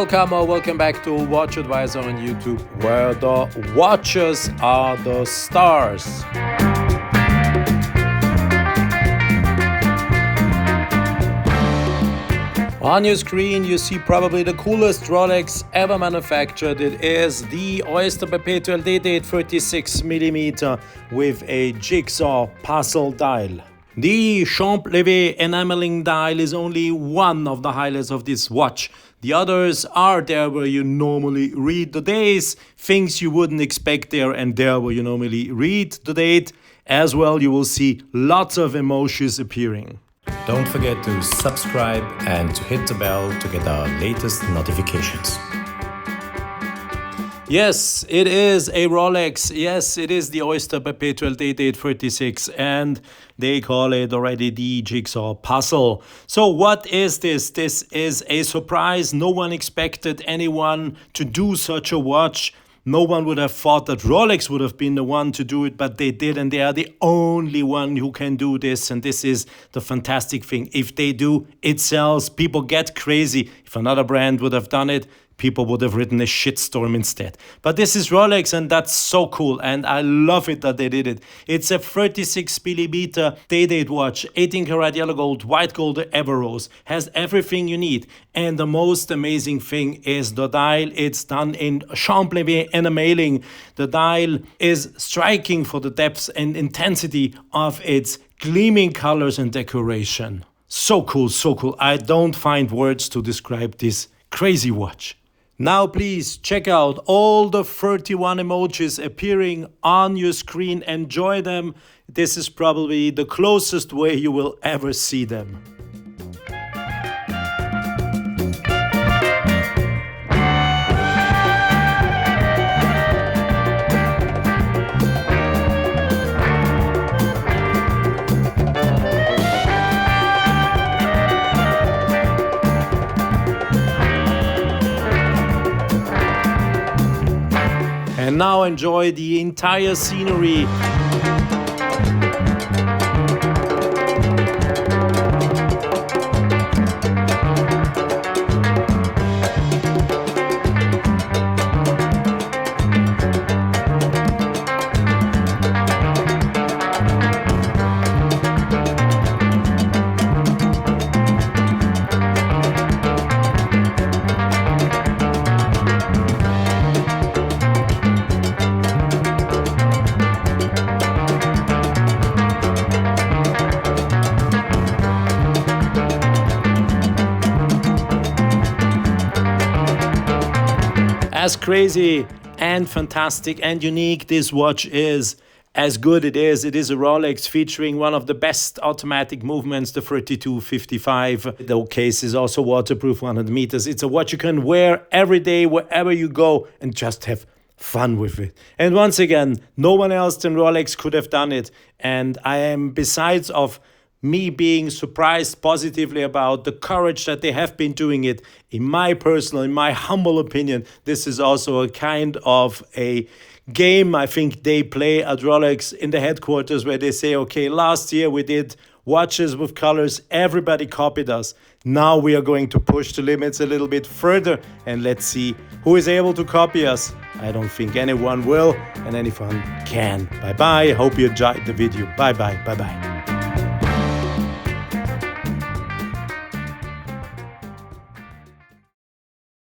Welcome or welcome back to WatchAdvisor on YouTube, where the watches are the stars. On your screen you see probably the coolest Rolex ever manufactured. It is the Oyster Perpetual Day-Date 36mm with a Jigsaw puzzle dial. The champlevé enamelling dial is only one of the highlights of this watch. The others are there where you normally read the days, things you wouldn't expect there, and there where you normally read the date. As well, you will see lots of emojis appearing. Don't forget to subscribe and to hit the bell to get our latest notifications. Yes, it is a Rolex. Yes, it is the Oyster Perpetual Day-Date 36, and they call it already the Jigsaw puzzle. So what is this? This is a surprise. No one expected anyone to do such a watch. No one would have thought that Rolex would have been the one to do it, but they did, and they are the only one who can do this. And this is the fantastic thing. If they do, it sells. People get crazy. If another brand would have done it, people would have written a shitstorm instead. But this is Rolex, and that's so cool, and I love it that they did it. It's a 36mm day-date watch, 18 karat yellow gold, white gold Everose, has everything you need. And the most amazing thing is the dial. It's done in champlevé enamelling. The dial is striking for the depth and intensity of its gleaming colors and decoration. So cool, so cool. I don't find words to describe this crazy watch. Now please check out all the 31 emojis appearing on your screen. Enjoy them. This is probably the closest way you will ever see them. And now enjoy the entire scenery. As crazy and fantastic and unique this watch is, as good it is a Rolex featuring one of the best automatic movements, the 3255. The case is also waterproof, 100 meters. It's a watch you can wear every day, wherever you go, and just have fun with it. And once again, no one else than Rolex could have done it. And I am, besides of me being surprised positively about the courage that they have been doing it, in my humble opinion, this is also a kind of a game I think they play at Rolex in the headquarters, where they say, okay, last year we did watches with colors, everybody copied us. Now we are going to push the limits a little bit further, and let's see who is able to copy us. I don't think anyone will, and anyone can. Bye-bye. Hope you enjoyed the video. Bye-bye. Bye-bye.